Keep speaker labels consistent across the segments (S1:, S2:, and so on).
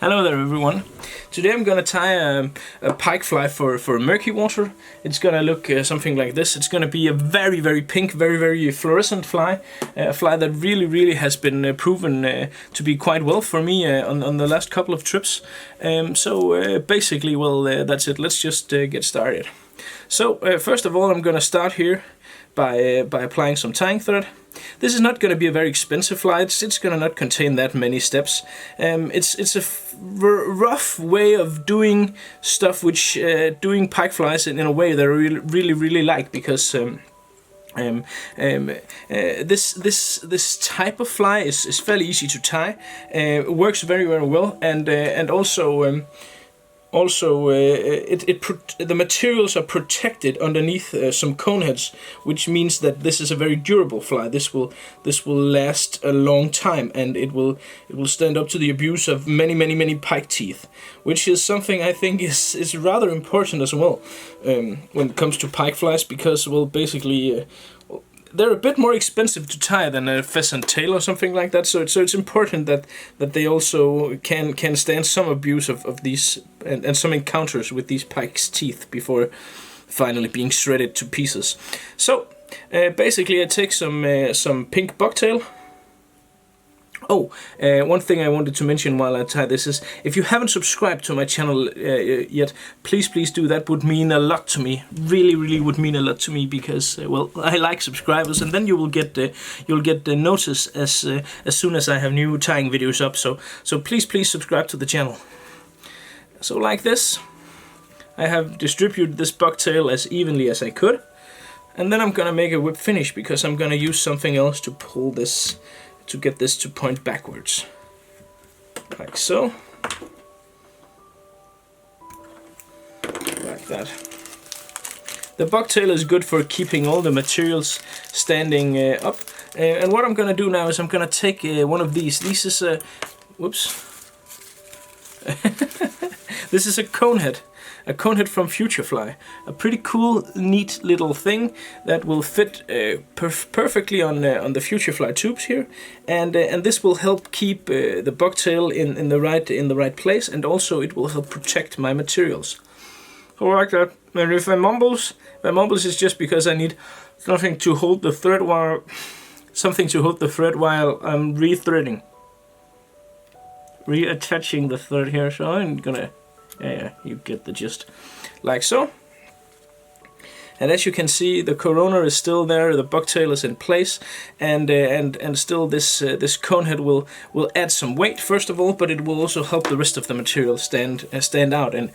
S1: Hello there everyone. Today I'm gonna tie a pike fly for murky water. It's gonna look something like this. It's gonna be a very pink, very fluorescent fly. A fly that really has been proven to be quite well for me on the last couple of trips. Basically, well, that's it. Let's just get started. So first of all, I'm gonna start here by applying some tying thread. This is not going to be a very expensive fly. It's going to not contain that many steps. It's a rough way of doing stuff, which doing pike flies in a way that I really like, because this type of fly is fairly easy to tie. It works very well, and also. The materials are protected underneath some cone heads, which means that this is a very durable fly. This will last a long time, and it will stand up to the abuse of many pike teeth, which is something I think is rather important as well when it comes to pike flies, because, well, basically they're a bit more expensive to tie than a pheasant tail or something like that. So it's important that they also can stand some abuse of these and some encounters with these pike's teeth before finally being shredded to pieces. So basically, I take some pink bucktail. Oh, one thing I wanted to mention while I tie this is, if you haven't subscribed to my channel yet, please do. That would mean a lot to me. Really would mean a lot to me, because well, I like subscribers, and then you will get the notice as soon as I have new tying videos up. So please subscribe to the channel. So like this, I have distributed this bucktail as evenly as I could, and then I'm gonna make a whip finish, because I'm gonna use something else to pull this, to get this to point backwards, like so, like that. The bucktail is good for keeping all the materials standing up, and what I'm gonna do now is I'm gonna take one of these. This is a, whoops, this is a cone head. A cone head from Futurefly, a pretty cool, neat little thing that will fit perfectly on the Futurefly tubes here, and this will help keep the bucktail in the right place, and also it will help protect my materials. So like that. And if I mumbles is just because I need something to hold the thread while I'm re-threading, reattaching the thread here. So I'm gonna. Yeah, you get the gist. Like so. And as you can see, the corona is still there, the bucktail is in place, and still this cone head will add some weight first of all, but it will also help the rest of the material stand out and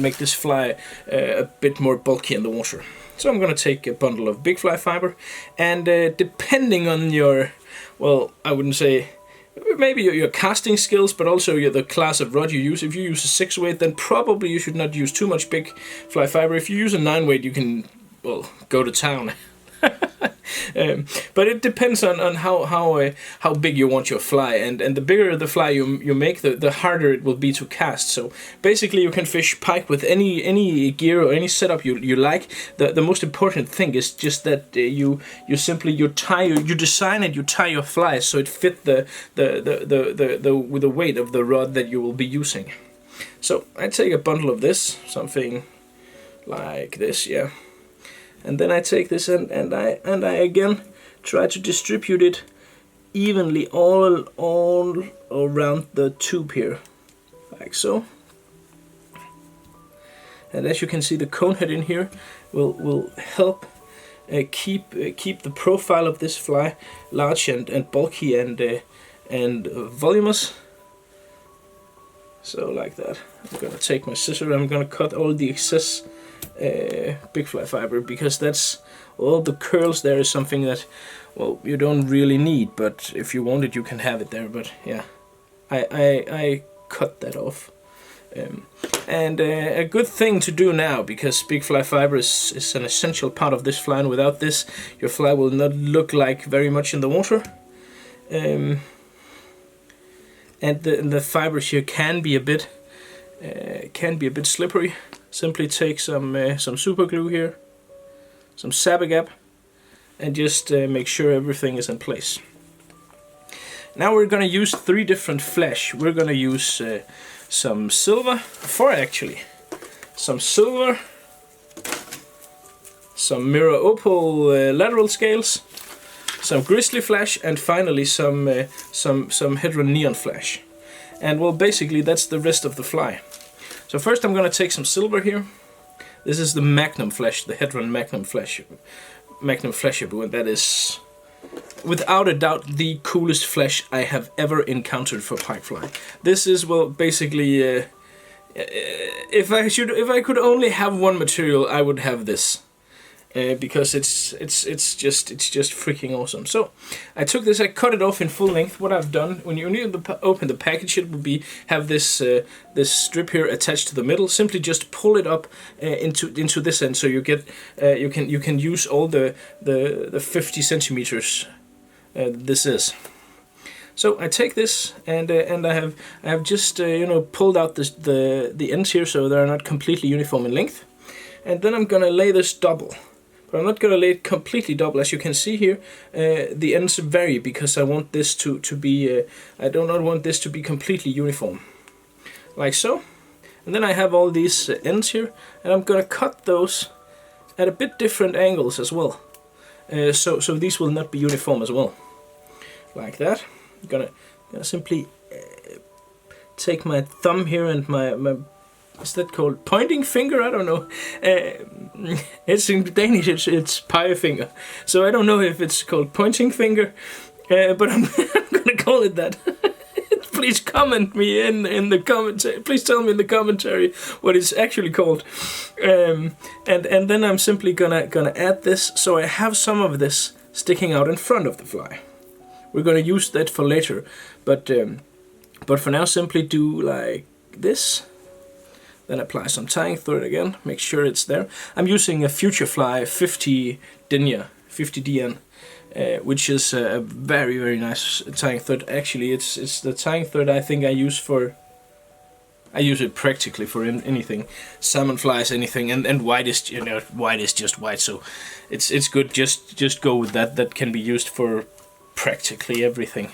S1: make this fly a bit more bulky in the water. So I'm gonna take a bundle of big fly fiber, and depending on your, well, I wouldn't say, maybe your casting skills, but also the class of rod you use. If you use a 6-weight, then probably you should not use too much big fly fiber. If you use a 9-weight, you can, well, go to town. But it depends on how big you want your fly, and the bigger the fly you make, the harder it will be to cast. So basically, you can fish pike with any gear or any setup you like. The most important thing is just that you design and you tie your fly so it fit the weight of the rod that you will be using. So I take a bundle of this, something like this, yeah. And then I take this and I again try to distribute it evenly all around the tube here, like so. And as you can see, the cone head in here will help keep the profile of this fly large and bulky and voluminous. So like that. I'm gonna take my scissors. I'm gonna cut all the excess big fly fiber, because that's all the curls there is something that, well, you don't really need, but if you want it you can have it there. But yeah, I cut that off, and a good thing to do now, because big fly fiber is an essential part of this fly, and without this your fly will not look like very much in the water. And the fibers here can be a bit slippery. Simply take some super glue here, some Sabagap, and just make sure everything is in place. Now we're gonna use 3 different flash. We're gonna use some silver, 4 actually. Some silver, some mirror opal lateral scales, some grizzly flash, and finally some Hedron neon flash. And well, basically that's the rest of the fly. So first I'm gonna take some silver here. This is the Magnum flash, the Hedron Magnum Flashaboo, and that is without a doubt the coolest flash I have ever encountered for pike fly. This is, well, basically if I could only have one material, I would have this. Because it's just freaking awesome. So I took this, I cut it off in full length. What I've done, when you open the package, it will have this this strip here attached to the middle. Simply just pull it up into this end, so you get you can use all the 50 centimeters this is. So I take this and I have just pulled out the ends here so they're not completely uniform in length, and then I'm gonna lay this double. But I'm not going to lay it completely double. As you can see here, the ends vary because I want this to be, I do not want this to be completely uniform. Like so. And then I have all these ends here, and I'm going to cut those at a bit different angles as well. So these will not be uniform as well. Like that. I'm gonna simply take my thumb here and my what's that called? Pointing finger? I don't know. It's in Danish. It's pegefinger. So I don't know if it's called pointing finger, but I'm gonna call it that. Please comment me in the commentary. Please tell me in the commentary what it's actually called. And then I'm simply gonna add this, so I have some of this sticking out in front of the fly. We're gonna use that for later, but for now, simply do like this. Then apply some tying thread again, make sure it's there. I'm using a Futurefly 50 DN, which is a very, very nice tying thread. Actually, it's the tying thread I think I use it practically for anything. Salmon flies, anything, and white is, white is just white, so it's good, just go with that. That can be used for practically everything.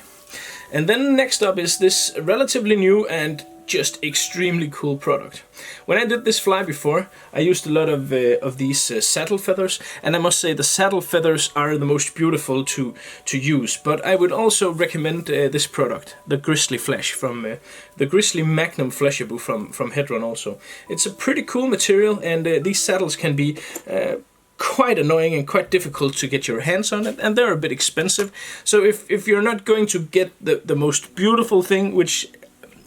S1: And then next up is this relatively new and just extremely cool product. When I did this fly before, I used a lot of these saddle feathers, and I must say the saddle feathers are the most beautiful to use. But I would also recommend this product, the Grizzly Flash from the Grizzly Magnum Flashaboo from Hedron. Also, it's a pretty cool material, and these saddles can be quite annoying and quite difficult to get your hands on it, and they're a bit expensive. So if you're not going to get the most beautiful thing, which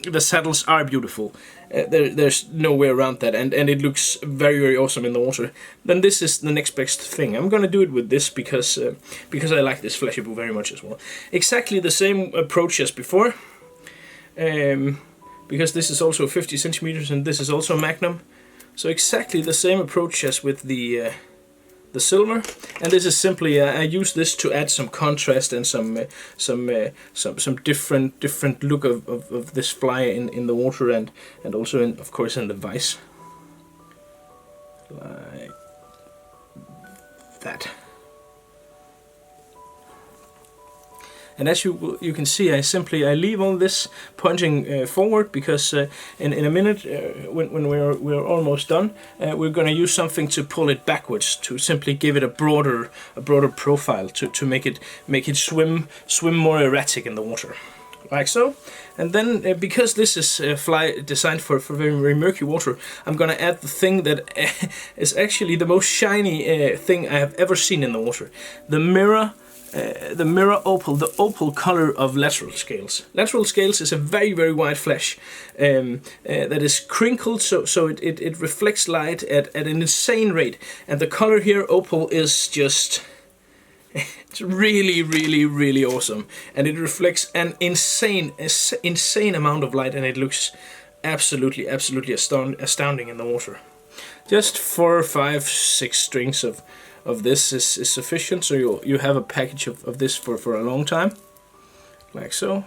S1: the saddles are beautiful, there's no way around that, and it looks very, very awesome in the water, then this is the next best thing. I'm gonna do it with this because I like this Flashaboo very much as well. Exactly the same approach as before, because this is also 50 centimeters and this is also Magnum, so exactly the same approach as with the silver, and this is simply I use this to add some contrast and some different look of this fly in the water, and also of course in the vise, like that. And as you can see, I leave all this pointing forward, because in a minute, when we're almost done, we're going to use something to pull it backwards, to simply give it a broader profile, to make it swim more erratic in the water, like so. And then because this is a fly designed for very, very murky water, I'm going to add the thing that is actually the most shiny thing I have ever seen in the water: the mirror opal, the opal color of lateral scales. Lateral scales is a very, very white flash that is crinkled, so it reflects light at an insane rate. And the color here, opal, is just it's really, really, really awesome. And it reflects an insane amount of light, and it looks absolutely astounding in the water. Just 4, 5, 6 strings of this is sufficient, so you have a package of this for a long time, like so.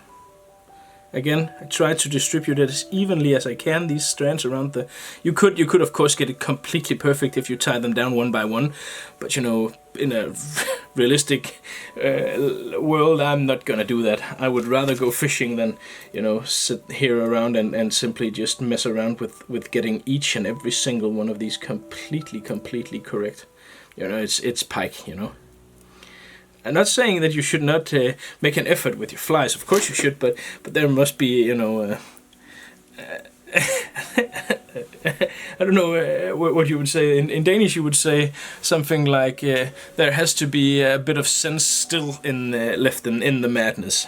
S1: Again, I try to distribute it as evenly as I can, these strands around the... You could of course get it completely perfect if you tie them down one by one, but in a realistic world, I'm not gonna do that. I would rather go fishing than, you know, sit here around and simply just mess around with getting each and every single one of these completely correct. You know, it's pike, you know. I'm not saying that you should not make an effort with your flies. Of course you should, but there must be, you know, I don't know what you would say. In Danish, you would say something like, there has to be a bit of sense still left in the madness.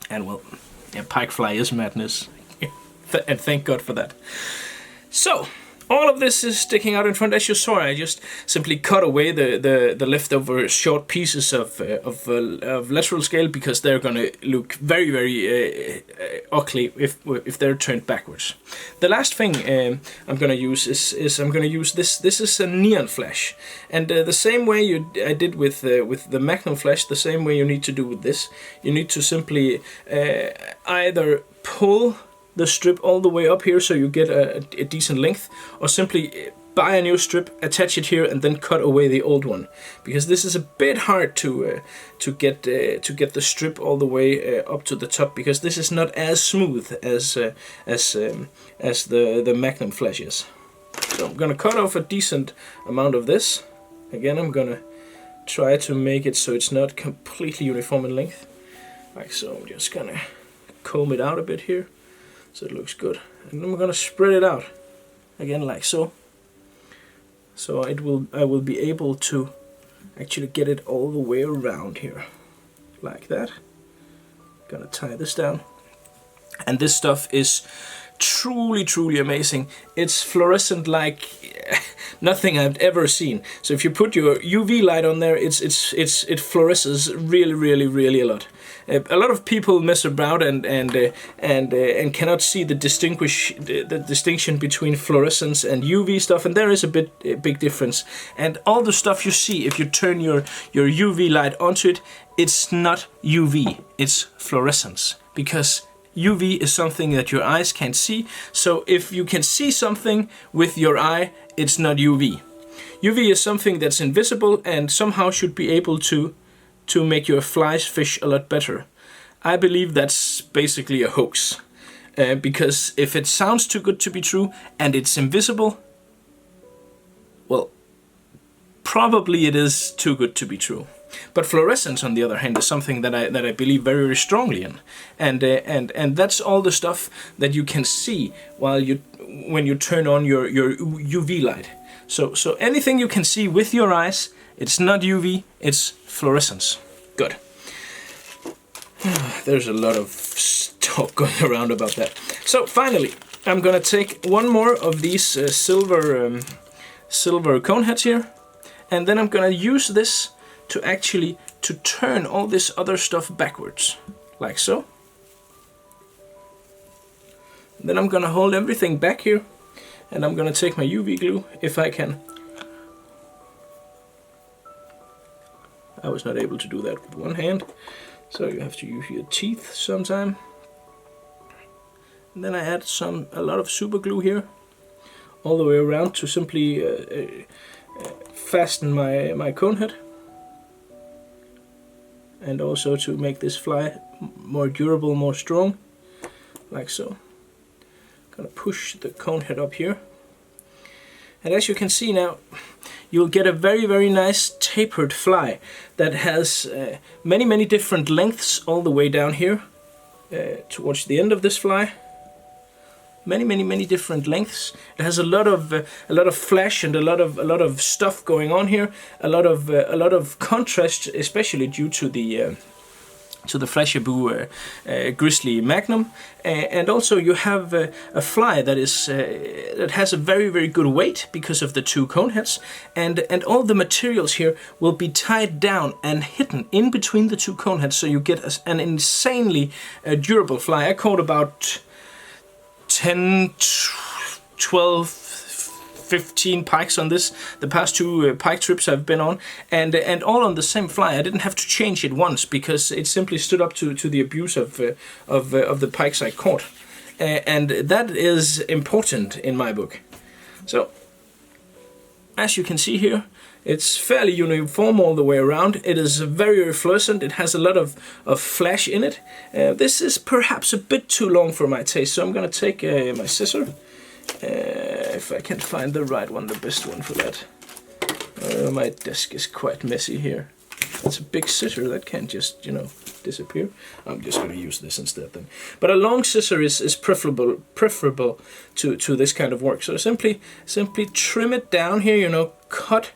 S1: And well, yeah, pike fly is madness, and thank God for that. So, all of this is sticking out in front. As you saw, I just simply cut away the leftover short pieces of lateral scale, because they're going to look very ugly if they're turned backwards. The last thing I'm going to use is I'm going to use this. This is a neon flash, and the same way I did with the Magnum flash, the same way you need to do with this. You need to simply either pull the strip all the way up here so you get a decent length, or simply buy a new strip, attach it here, and then cut away the old one, because this is a bit hard to get the strip all the way up to the top, because this is not as smooth as the Magnum flash is. So I'm gonna cut off a decent amount of this. Again, I'm gonna try to make it so it's not completely uniform in length, like so. I'm just gonna comb it out a bit here, so it looks good, and then we're gonna spread it out again like so. So I will be able to actually get it all the way around here, like that. Gonna tie this down, and this stuff is truly amazing. It's fluorescent like nothing I've ever seen. So if you put your UV light on there, it fluoresces really a lot. A lot of people mess about and cannot see the distinction between fluorescence and UV stuff, and there is a big difference. And all the stuff you see, if you turn your UV light onto it, it's not UV, it's fluorescence, because UV is something that your eyes can't see. So if you can see something with your eye, it's not UV. UV is something that's invisible and somehow should be able to make your flies fish a lot better. I believe that's basically a hoax. Because if it sounds too good to be true and it's invisible, well, probably it is too good to be true. But fluorescence, on the other hand, is something that I believe very strongly in, and that's all the stuff that you can see when you turn on your UV light. So anything you can see with your eyes, it's not UV, it's fluorescence. Good. There's a lot of talk going around about that. So finally, I'm gonna take one more of these silver cone heads here, and then I'm gonna use this to turn all this other stuff backwards, like so. Then I'm gonna hold everything back here, and I'm gonna take my UV glue, if I can. I was not able to do that with one hand, so you have to use your teeth sometime. And then I add a lot of super glue here, all the way around, to simply fasten my cone head. And also to make this fly more durable, more strong, like so. Gonna push the cone head up here, and as you can see now, you'll get a very nice tapered fly that has many different lengths all the way down here towards the end of this fly. Many different lengths. It has a lot of flash and a lot of stuff going on here. A lot of contrast, especially due to the Flashaboo Grizzly Magnum, and also you have a fly that has a very good weight because of the two cone heads, and all the materials here will be tied down and hidden in between the two cone heads, so you get an insanely durable fly. I caught about 10, 12, 15 pikes on this, the past two pike trips I've been on, and all on the same fly. I didn't have to change it once, because it simply stood up to the abuse of the pikes I caught, and that is important in my book. So as you can see here, It's fairly uniform all the way around. It is very refulgent. It has a lot of flash in it. This is perhaps a bit too long for my taste, so I'm going to take my scissor. If I can find the right one, the best one for that. My desk is quite messy here. It's a big scissor that can't just, disappear. I'm just going to use this instead then. But a long scissor is preferable to this kind of work. So simply trim it down here, cut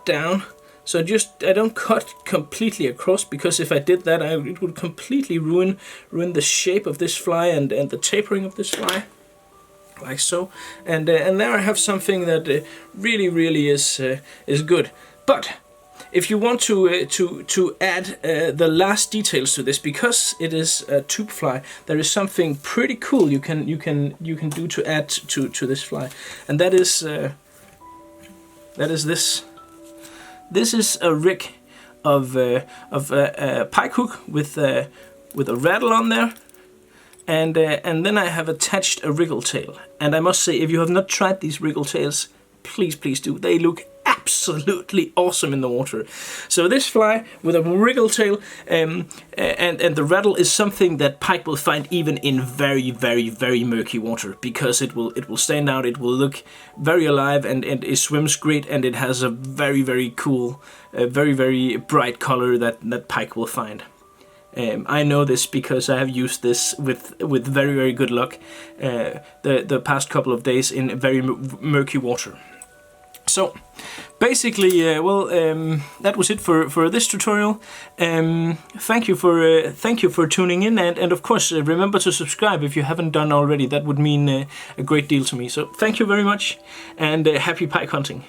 S1: down. So I don't cut completely across, because if I did that, it would completely ruin the shape of this fly and the tapering of this fly, like so. And there I have something that really is good. But if you want to add the last details to this, because it is a tube fly, there is something pretty cool you can do to add to this fly, and that is this. This is a rig of a pike hook with a rattle on there, and then I have attached a wriggle tail. And I must say, if you have not tried these wriggle tails, please do. They look absolutely awesome in the water. So this fly with a wriggle tail and the rattle is something that pike will find even in very murky water, because it will stand out, it will look very alive, and it swims great, and it has a very cool, very bright color that pike will find. I know this because I have used this with very good luck the past couple of days in very murky water. So basically, that was it for this tutorial. Thank you for tuning in, and of course remember to subscribe if you haven't done already. That would mean a great deal to me. So thank you very much, and happy pike hunting.